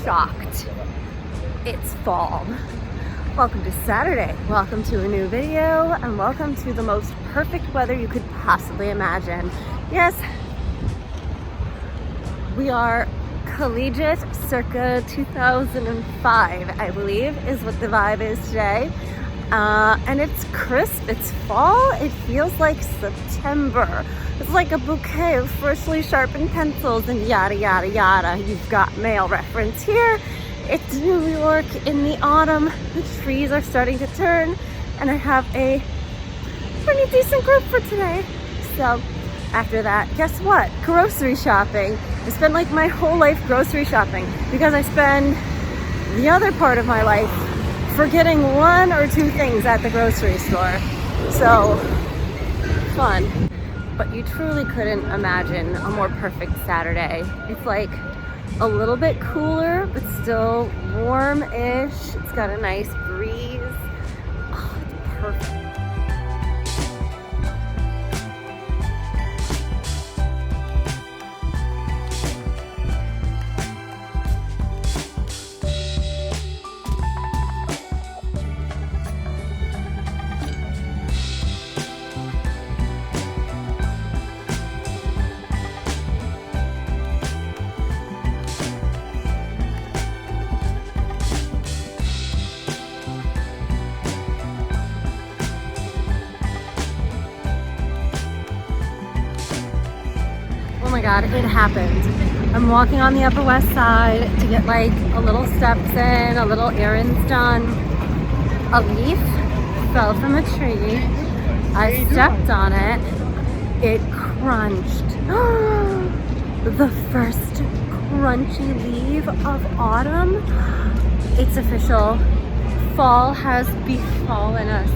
shocked. It's fall. Welcome to Saturday. Welcome to a new video and welcome to the most perfect weather you could possibly imagine. Yes, we are collegiate circa 2005, I believe, is what the vibe is today. And it's crisp, it's fall, it feels like September. It's like a bouquet of freshly sharpened pencils and yada yada yada. You've got male reference here. It's New York in the autumn. The trees are starting to turn and I have a pretty decent group for today. So after that, guess what? Grocery shopping. I spend like my whole life grocery shopping because I spend the other part of my life forgetting one or two things at the grocery store. So fun. But you truly couldn't imagine a more perfect Saturday. It's like a little bit cooler, but still warm-ish. It's got a nice breeze. Oh, it's perfect. Oh my God, it happened. I'm walking on the Upper West Side to get like a little steps in, a little errands done. A leaf fell from a tree. I stepped on it. It crunched. The first crunchy leaf of autumn. It's official. Fall has befallen us.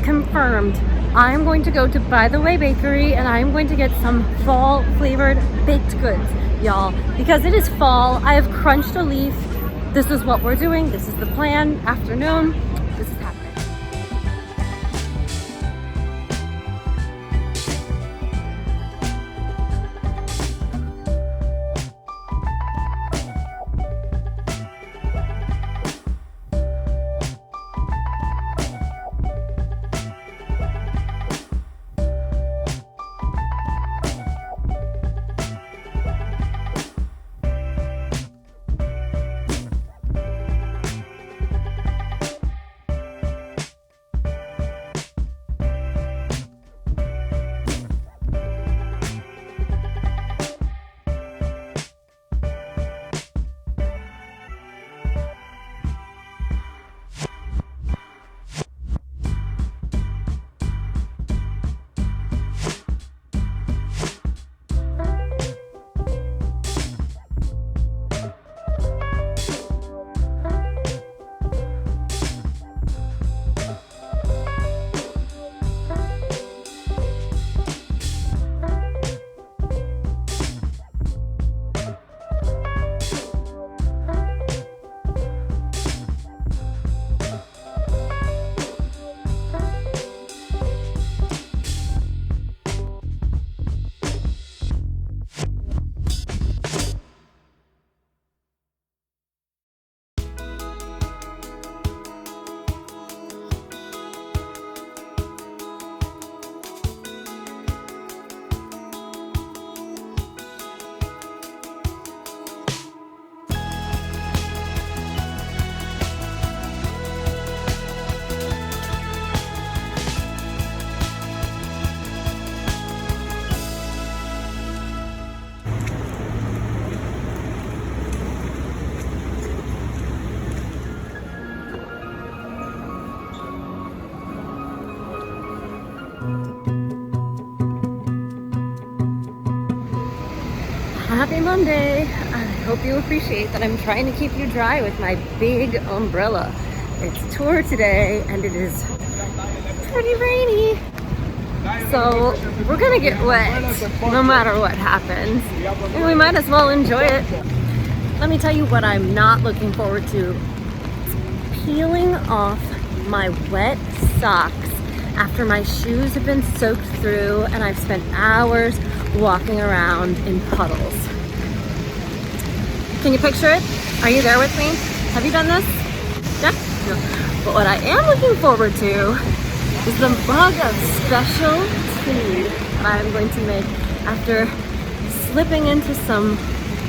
Confirmed. I'm going to go to By the Way Bakery and I'm going to get some fall flavored baked goods, y'all, because it is fall. I have crunched a leaf. This is what we're doing. This is the plan. Afternoon. This is happening. Happy Monday. I hope you appreciate that I'm trying to keep you dry with my big umbrella. It's tour today and it is pretty rainy. So we're gonna get wet no matter what happens. And we might as well enjoy it. Let me tell you what I'm not looking forward to. Peeling off my wet socks after my shoes have been soaked through and I've spent hours walking around in puddles. Can you picture it? Are you there with me? Have you done this? Yeah? No. But what I am looking forward to is the mug of special tea that I'm going to make after slipping into some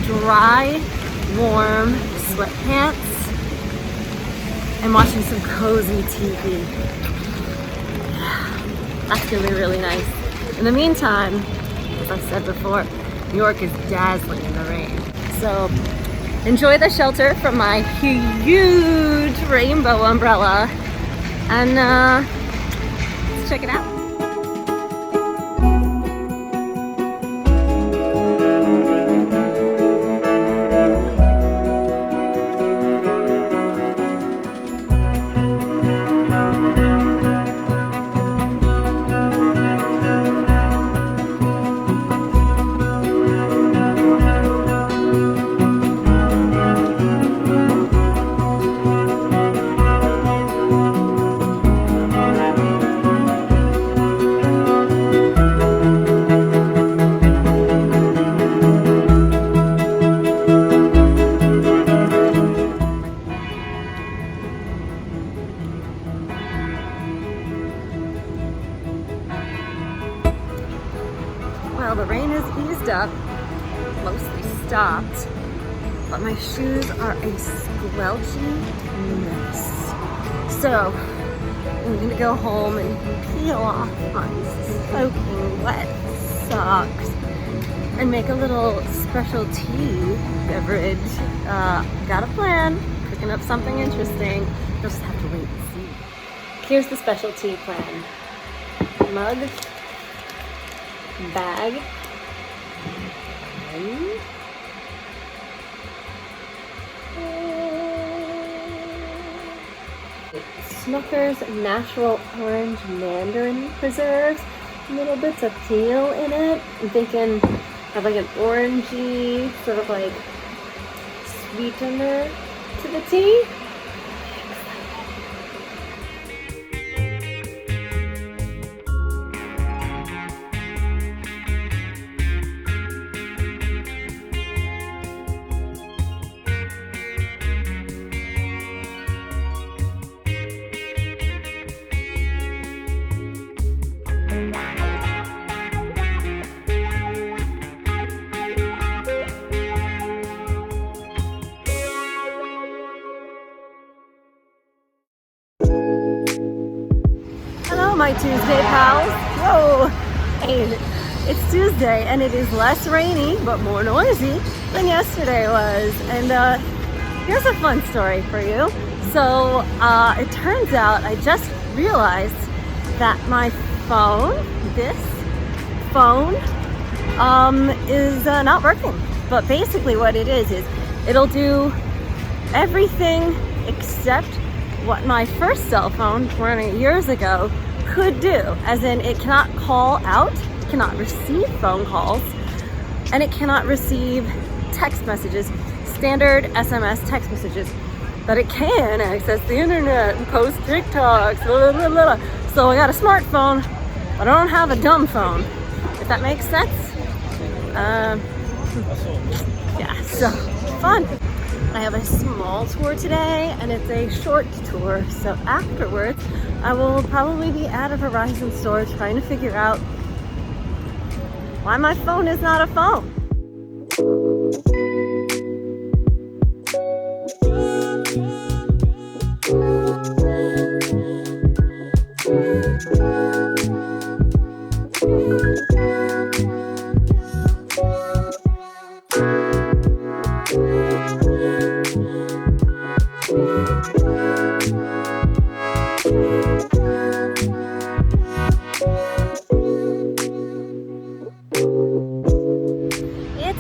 dry, warm sweatpants and watching some cozy TV. That's gonna be really nice. In the meantime, as I said before, New York is dazzling in the rain. So enjoy the shelter from my huge rainbow umbrella, and let's check it out. Well, the rain has eased up, mostly stopped, but my shoes are a squelchy mess. So I'm gonna go home and peel off my soaking wet socks and make a little special tea beverage. Got a plan, cooking up something interesting. You'll just have to wait and see. Here's the special tea plan. Mug, bag, and Smucker's Natural Orange Mandarin Preserves. Little bits of peel in it. I'm thinking have like an orangey sort of like sweetener to the tea. My Tuesday pals. Whoa! Hey, it's Tuesday and it is less rainy but more noisy than yesterday was. And here's a fun story for you. So it turns out I just realized that my phone, this phone, is not working. But basically what it is it'll do everything except what my first cell phone 20 years ago could do, as in it cannot call out, cannot receive phone calls, and it cannot receive text messages, standard SMS text messages, but it can access the internet and post TikToks, blah, blah, blah, blah. So I got a smartphone, but I don't have a dumb phone, if that makes sense. Yeah, so fun. I have a small tour today and it's a short tour, so afterwards I will probably be at a Verizon store trying to figure out why my phone is not a phone.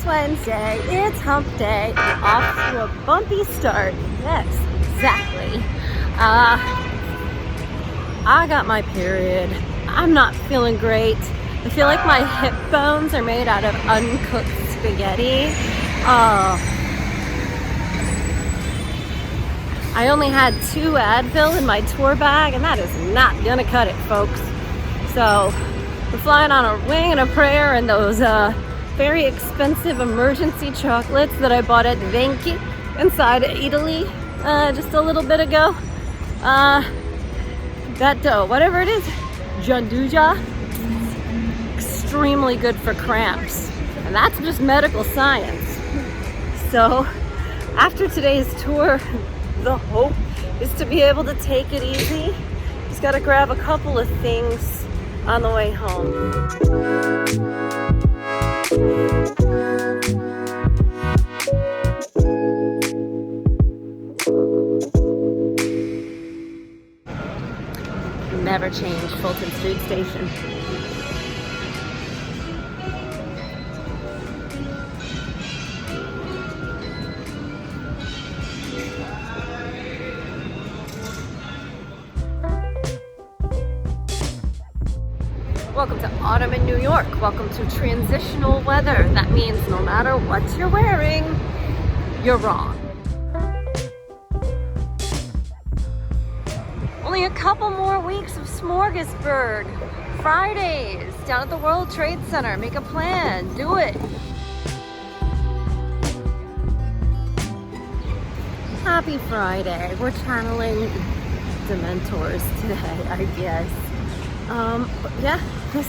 Wednesday, it's hump day, and off to a bumpy start. Yes, exactly. I got my period. I'm not feeling great. I feel like my hip bones are made out of uncooked spaghetti. I only had 2 Advil in my tour bag, and that is not gonna cut it, folks. So we're flying on a wing and a prayer, and those very expensive emergency chocolates that I bought at Venki inside Italy just a little bit ago. That dough, whatever it is, Gianduja, extremely good for cramps. And that's just medical science. So after today's tour, the hope is to be able to take it easy. Just gotta grab a couple of things on the way home. Never change Fulton Street Station. Welcome to autumn in New York. Welcome to transitional weather. That means no matter what you're wearing, you're wrong. Only a couple more weeks of Smorgasburg. Fridays down at the World Trade Center. Make a plan. Do it. Happy Friday. We're channeling Dementors today, I guess. Yeah, this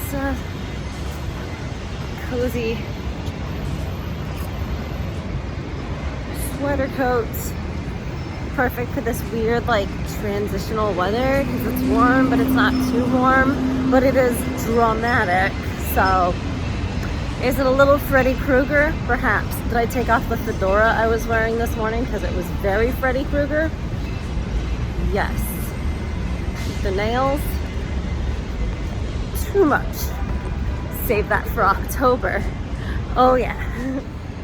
cozy sweater coats. Perfect for this weird like transitional weather because it's warm but it's not too warm, but it is dramatic. So is it a little Freddy Krueger? Perhaps. Did I take off the fedora I was wearing this morning because it was very Freddy Krueger? Yes. The nails, too much. Save that for October. Oh yeah.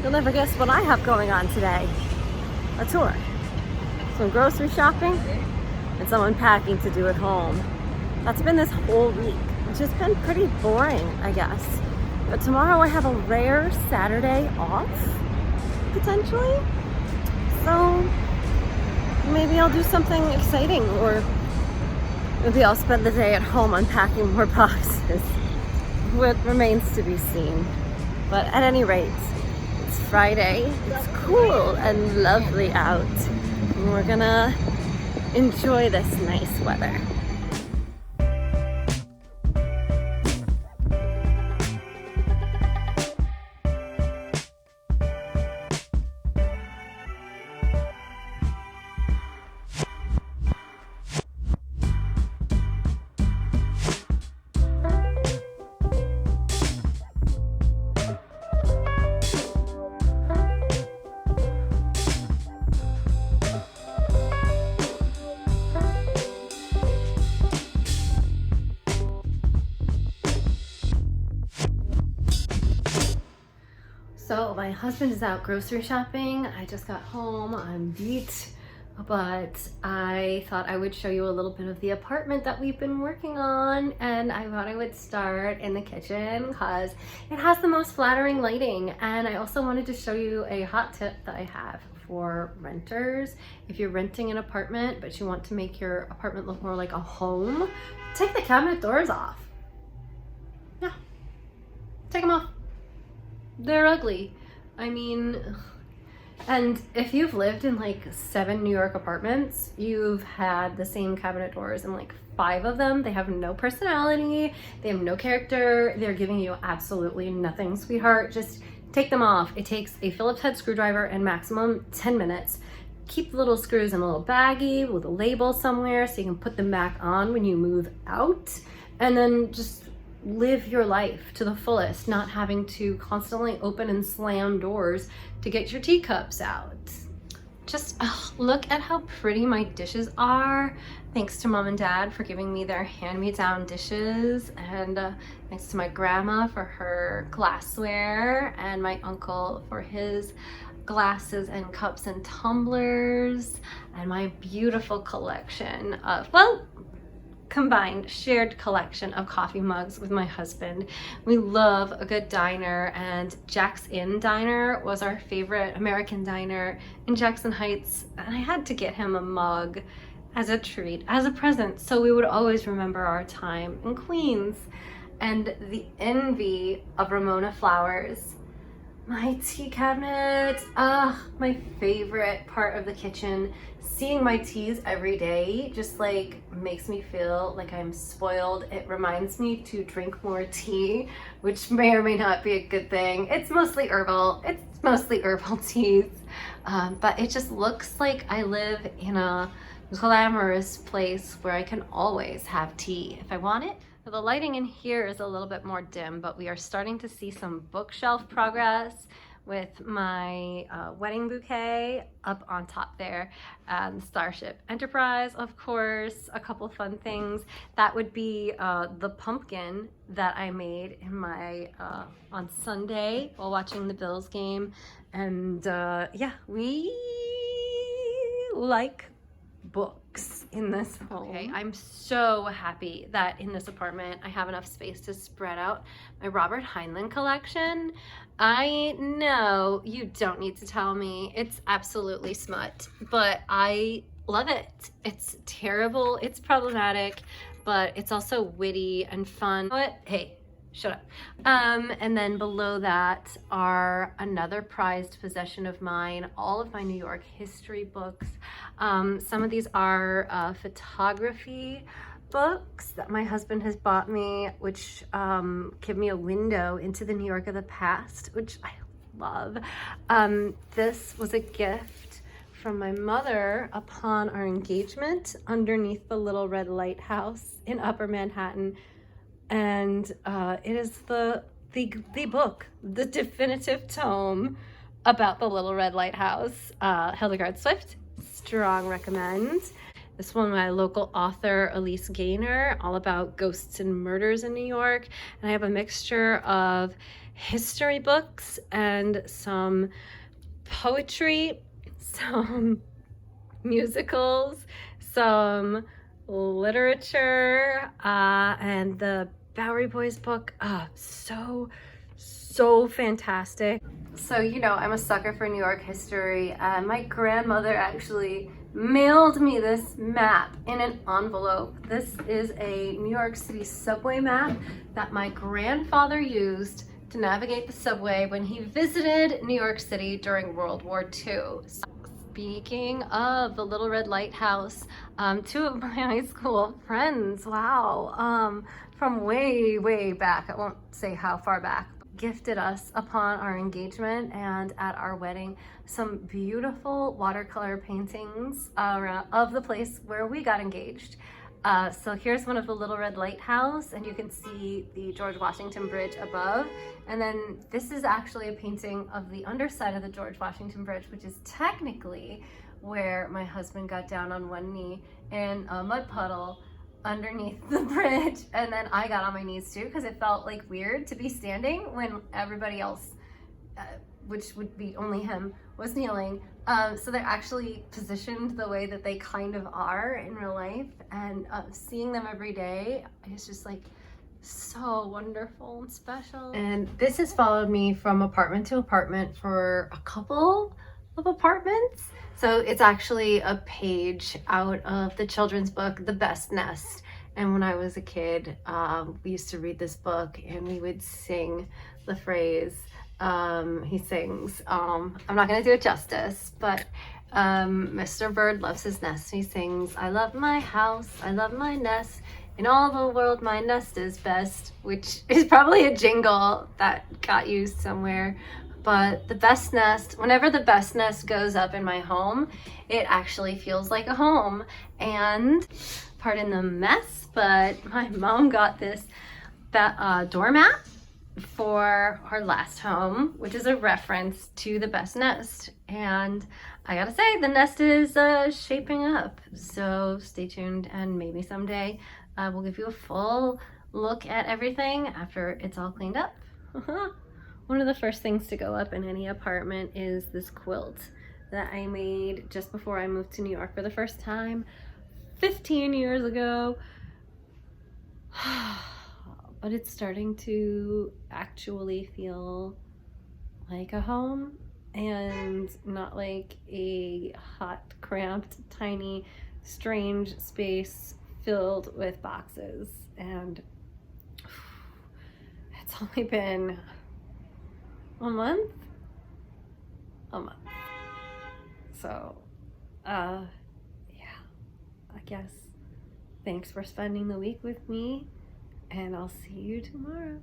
You'll never guess what I have going on today. A tour. Some grocery shopping and some unpacking to do at home. That's been this whole week. It's just been pretty boring, I guess. But tomorrow I have a rare Saturday off, potentially. So maybe I'll do something exciting, or maybe I'll spend the day at home unpacking more boxes. What remains to be seen. But at any rate, it's Friday. It's cool and lovely out. And we're gonna enjoy this nice weather. So my husband is out grocery shopping. I just got home. I'm beat, but I thought I would show you a little bit of the apartment that we've been working on, and I thought I would start in the kitchen because it has the most flattering lighting. And I also wanted to show you a hot tip that I have for renters. If you're renting an apartment but you want to make your apartment look more like a home, take the cabinet doors off. Yeah, take them off. They're ugly. I mean, and if you've lived in like 7 New York apartments, you've had the same cabinet doors in like 5 of them. They have no personality. They have no character. They're giving you absolutely nothing, sweetheart. Just take them off. It takes a Phillips head screwdriver and maximum 10 minutes. Keep the little screws in a little baggie with a label somewhere so you can put them back on when you move out, and then just live your life to the fullest, not having to constantly open and slam doors to get your teacups out. Just look at how pretty my dishes are. Thanks to mom and dad for giving me their hand-me-down dishes, and thanks to my grandma for her glassware, and my uncle for his glasses and cups and tumblers, and my beautiful collection of, well, combined shared collection of coffee mugs with my husband. We love a good diner, and Jack's Inn Diner was our favorite American diner in Jackson Heights, and I had to get him a mug as a treat, as a present, so we would always remember our time in Queens. And the envy of Ramona Flowers My tea cabinet, my favorite part of the kitchen. Seeing my teas every day just like makes me feel like I'm spoiled. It reminds me to drink more tea, which may or may not be a good thing. It's mostly herbal teas, but it just looks like I live in a glamorous place where I can always have tea if I want it. The lighting in here is a little bit more dim, but we are starting to see some bookshelf progress with my wedding bouquet up on top there, and Starship Enterprise, of course. A couple fun things. That would be the pumpkin that I made in my on Sunday while watching the Bills game. And yeah, we like books in this home. Okay, I'm so happy that in this apartment I have enough space to spread out my Robert Heinlein collection. I know you don't need to tell me it's absolutely smut, but I love it. It's terrible, it's problematic, but it's also witty and fun. What? Hey, shut up. And then below that are another prized possession of mine, all of my New York history books. Some of these are photography books that my husband has bought me, which give me a window into the New York of the past, which I love. This was a gift from my mother upon our engagement underneath the Little Red Lighthouse in Upper Manhattan. And it is the book, the definitive tome about the Little Red Lighthouse. Hildegard Swift, strong recommend. This one by local author Elise Gaynor, all about ghosts and murders in New York. And I have a mixture of history books and some poetry, some musicals, some literature, and the Bowery Boys book. So fantastic. So, you know, I'm a sucker for New York history. My grandmother actually mailed me this map in an envelope. This is a New York City subway map that my grandfather used to navigate the subway when he visited New York City during World War II. Speaking of the Little Red Lighthouse, two of my high school friends, wow, from way back, I won't say how far back, gifted us upon our engagement and at our wedding some beautiful watercolor paintings of the place where we got engaged. So here's one of the Little Red Lighthouse, and you can see the George Washington Bridge above. And then this is actually a painting of the underside of the George Washington Bridge, which is technically where my husband got down on one knee in a mud puddle underneath the bridge. And then I got on my knees too, because it felt like weird to be standing when everybody else, which would be only him, was kneeling. So they're actually positioned the way that they kind of are in real life, and seeing them every day is just like so wonderful and special. And this has followed me from apartment to apartment for a couple of apartments. So it's actually a page out of the children's book, The Best Nest. And when I was a kid, we used to read this book and we would sing the phrase, he sings, I'm not gonna do it justice, but Mr. Bird loves his nest. He sings, I love my house, I love my nest, in all the world my nest is best, which is probably a jingle that got used somewhere. But the best nest, whenever the best nest goes up in my home, it actually feels like a home. And pardon the mess, but my mom got this doormat for our last home, which is a reference to the best nest. And I gotta say, the nest is shaping up. So stay tuned, and maybe someday we'll give you a full look at everything after it's all cleaned up. One of the first things to go up in any apartment is this quilt that I made just before I moved to New York for the first time 15 years ago. But it's starting to actually feel like a home and not like a hot, cramped, tiny, strange space filled with boxes. And it's only been a month a month. So, yeah, I guess thanks for spending the week with me, and I'll see you tomorrow.